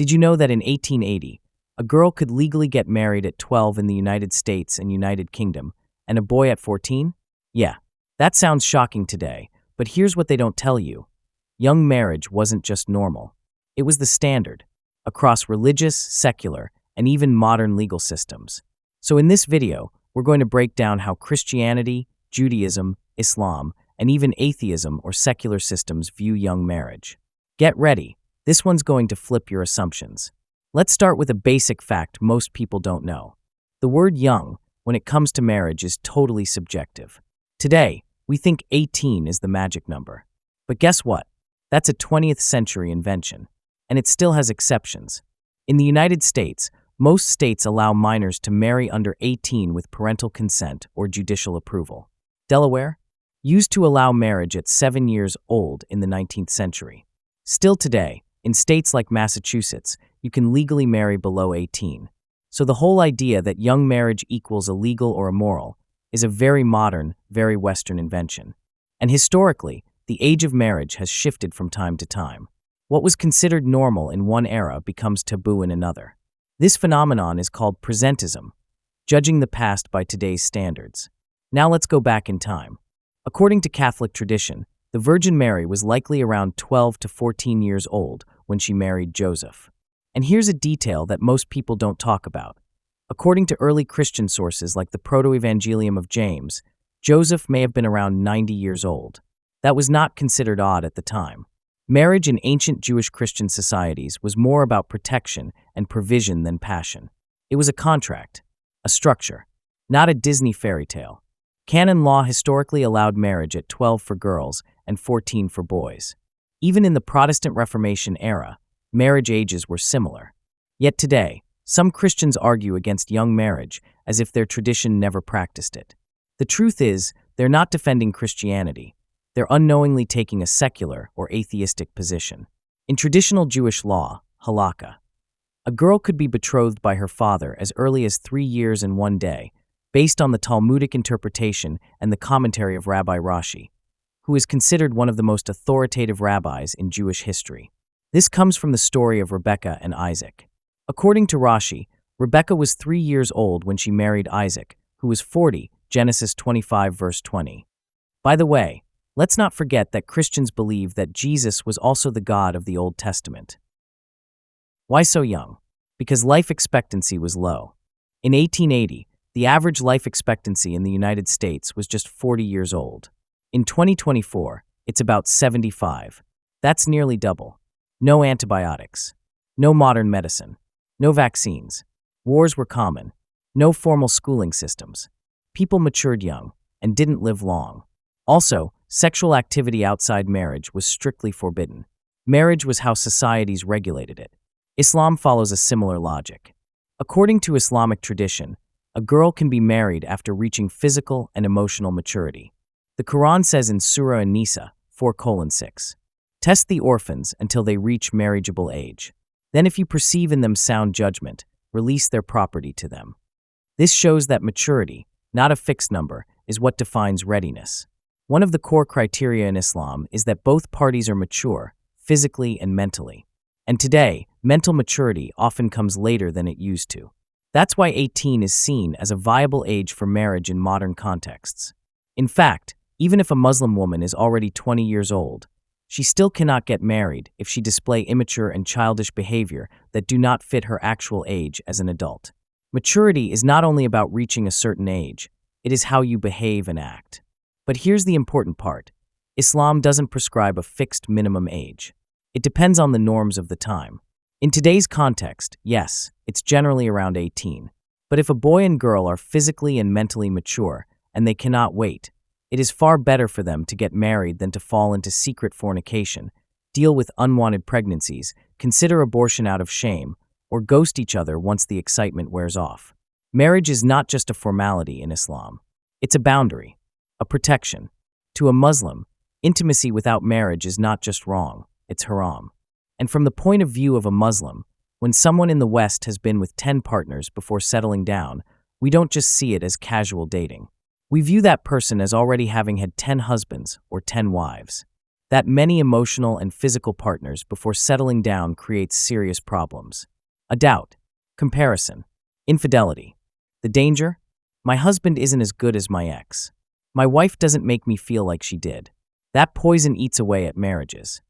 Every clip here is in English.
Did you know that in 1880, a girl could legally get married at 12 in the United States and United Kingdom, and a boy at 14? Yeah, that sounds shocking today, but here's what they don't tell you. Young marriage wasn't just normal. It was the standard, across religious, secular, and even modern legal systems. So in this video, we're going to break down how Christianity, Judaism, Islam, and even atheism or secular systems view young marriage. Get ready, this one's going to flip your assumptions. Let's start with a basic fact most people don't know. The word young, when it comes to marriage, is totally subjective. Today, we think 18 is the magic number. But guess what? That's a 20th century invention, and it still has exceptions. In the United States, most states allow minors to marry under 18 with parental consent or judicial approval. Delaware used to allow marriage at 7 years old in the 19th century. Still today, in states like Massachusetts, you can legally marry below 18. So the whole idea that young marriage equals illegal or immoral is a very modern, very Western invention. And historically, the age of marriage has shifted from time to time. What was considered normal in one era becomes taboo in another. This phenomenon is called presentism, judging the past by today's standards. Now let's go back in time. According to Catholic tradition, the Virgin Mary was likely around 12 to 14 years old when she married Joseph. And here's a detail that most people don't talk about. According to early Christian sources like the Proto-Evangelium of James, Joseph may have been around 90 years old. That was not considered odd at the time. Marriage in ancient Jewish Christian societies was more about protection and provision than passion. It was a contract, a structure, not a Disney fairy tale. Canon law historically allowed marriage at 12 for girls and 14 for boys. Even in the Protestant Reformation era, marriage ages were similar. Yet today, some Christians argue against young marriage as if their tradition never practiced it. The truth is, they're not defending Christianity. They're unknowingly taking a secular or atheistic position. In traditional Jewish law, halakha, a girl could be betrothed by her father as early as 3 years and 1 day, based on the Talmudic interpretation and the commentary of Rabbi Rashi, who is considered one of the most authoritative rabbis in Jewish history. This comes from the story of Rebekah and Isaac. According to Rashi, Rebekah was 3 years old when she married Isaac, who was 40, Genesis 25 verse 20. By the way, let's not forget that Christians believe that Jesus was also the God of the Old Testament. Why so young? Because life expectancy was low. In 1880, the average life expectancy in the United States was just 40 years old. In 2024, it's about 75. That's nearly double. No antibiotics. No modern medicine. No vaccines. Wars were common. No formal schooling systems. People matured young and didn't live long. Also, sexual activity outside marriage was strictly forbidden. Marriage was how societies regulated it. Islam follows a similar logic. According to Islamic tradition, a girl can be married after reaching physical and emotional maturity. The Quran says in Surah An-Nisa 4:6, "Test the orphans until they reach marriageable age. Then if you perceive in them sound judgment, release their property to them." This shows that maturity, not a fixed number, is what defines readiness. One of the core criteria in Islam is that both parties are mature, physically and mentally. And today, mental maturity often comes later than it used to. That's why 18 is seen as a viable age for marriage in modern contexts. In fact, even if a Muslim woman is already 20 years old, she still cannot get married if she displays immature and childish behavior that do not fit her actual age as an adult. Maturity is not only about reaching a certain age, it is how you behave and act. But here's the important part. Islam doesn't prescribe a fixed minimum age. It depends on the norms of the time. In today's context, yes, it's generally around 18. But if a boy and girl are physically and mentally mature and they cannot wait, it is far better for them to get married than to fall into secret fornication, deal with unwanted pregnancies, consider abortion out of shame, or ghost each other once the excitement wears off. Marriage is not just a formality in Islam. It's a boundary, a protection. To a Muslim, intimacy without marriage is not just wrong, it's haram. And from the point of view of a Muslim, when someone in the West has been with 10 partners before settling down, we don't just see it as casual dating. We view that person as already having had 10 husbands or 10 wives. That many emotional and physical partners before settling down creates serious problems. A doubt, comparison, infidelity. The danger? My husband isn't as good as my ex. My wife doesn't make me feel like she did. That poison eats away at marriages.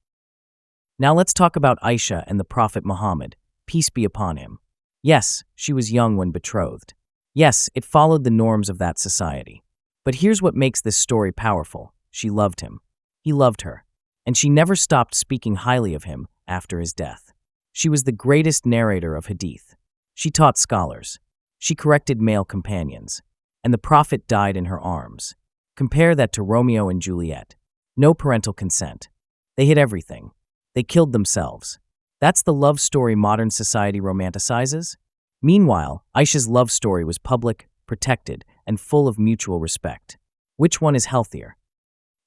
Now let's talk about Aisha and the Prophet Muhammad, peace be upon him. Yes, she was young when betrothed. Yes, it followed the norms of that society. But here's what makes this story powerful. She loved him. He loved her. And she never stopped speaking highly of him after his death. She was the greatest narrator of hadith. She taught scholars. She corrected male companions. And the Prophet died in her arms. Compare that to Romeo and Juliet. No parental consent. They hid everything. They killed themselves. That's the love story modern society romanticizes? Meanwhile, Aisha's love story was public, protected, and full of mutual respect. Which one is healthier?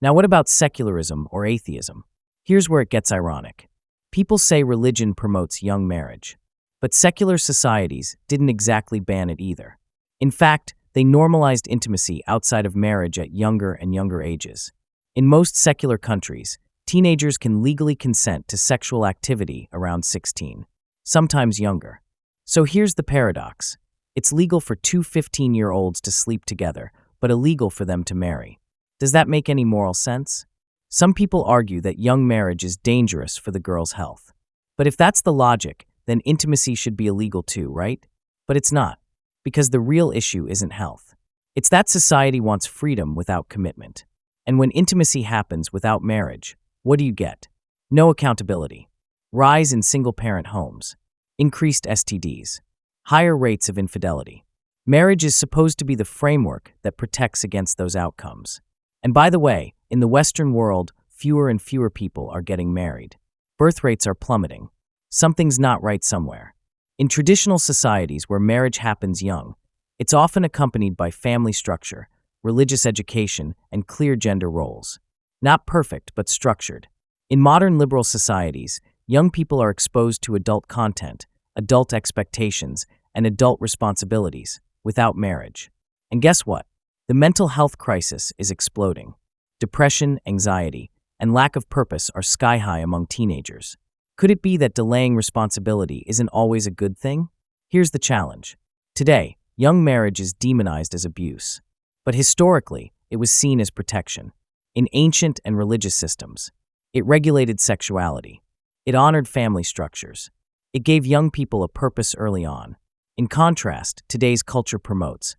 Now what about secularism or atheism? Here's where it gets ironic. People say religion promotes young marriage. But secular societies didn't exactly ban it either. In fact, they normalized intimacy outside of marriage at younger and younger ages. In most secular countries, teenagers can legally consent to sexual activity around 16, sometimes younger. So here's the paradox. It's legal for two 15-year-olds to sleep together, but illegal for them to marry. Does that make any moral sense? Some people argue that young marriage is dangerous for the girl's health. But if that's the logic, then intimacy should be illegal too, right? But it's not, because the real issue isn't health. It's that society wants freedom without commitment. And when intimacy happens without marriage, what do you get? No accountability. Rise in single-parent homes. Increased STDs. Higher rates of infidelity. Marriage is supposed to be the framework that protects against those outcomes. And by the way, in the Western world, fewer and fewer people are getting married. Birth rates are plummeting. Something's not right somewhere. In traditional societies where marriage happens young, it's often accompanied by family structure, religious education, and clear gender roles. Not perfect, but structured. In modern liberal societies, young people are exposed to adult content, adult expectations, and adult responsibilities without marriage. And guess what? The mental health crisis is exploding. Depression, anxiety, and lack of purpose are sky-high among teenagers. Could it be that delaying responsibility isn't always a good thing? Here's the challenge. Today, young marriage is demonized as abuse. But historically, it was seen as protection. In ancient and religious systems, it regulated sexuality. It honored family structures. It gave young people a purpose early on. In contrast, today's culture promotes,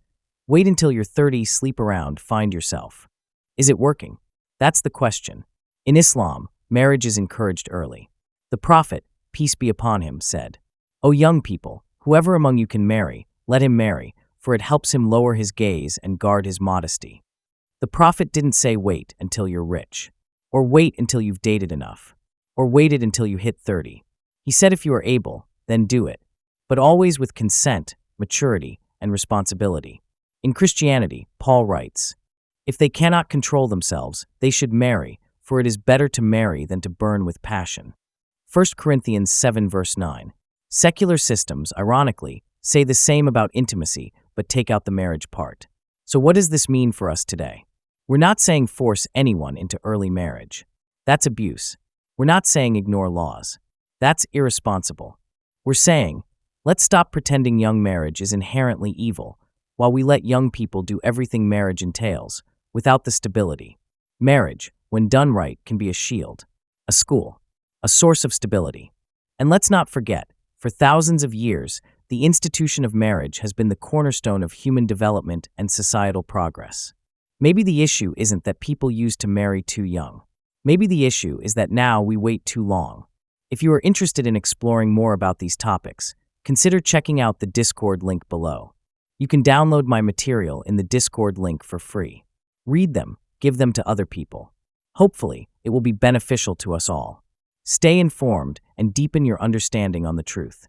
wait until you're 30, sleep around, find yourself. Is it working? That's the question. In Islam, marriage is encouraged early. The Prophet, peace be upon him, said, "O young people, whoever among you can marry, let him marry, for it helps him lower his gaze and guard his modesty." The Prophet didn't say wait until you're rich, or wait until you've dated enough, or waited until you hit 30. He said if you are able, then do it, but always with consent, maturity, and responsibility. In Christianity, Paul writes, "If they cannot control themselves, they should marry, for it is better to marry than to burn with passion." 1 Corinthians 7 verse 9. Secular systems, ironically, say the same about intimacy, but take out the marriage part. So what does this mean for us today? We're not saying force anyone into early marriage. That's abuse. We're not saying ignore laws. That's irresponsible. We're saying, let's stop pretending young marriage is inherently evil, while we let young people do everything marriage entails, without the stability. Marriage, when done right, can be a shield, a school, a source of stability. And let's not forget, for thousands of years, the institution of marriage has been the cornerstone of human development and societal progress. Maybe the issue isn't that people used to marry too young. Maybe the issue is that now we wait too long. If you are interested in exploring more about these topics, consider checking out the Discord link below. You can download my material in the Discord link for free. Read them, give them to other people. Hopefully, it will be beneficial to us all. Stay informed and deepen your understanding on the truth.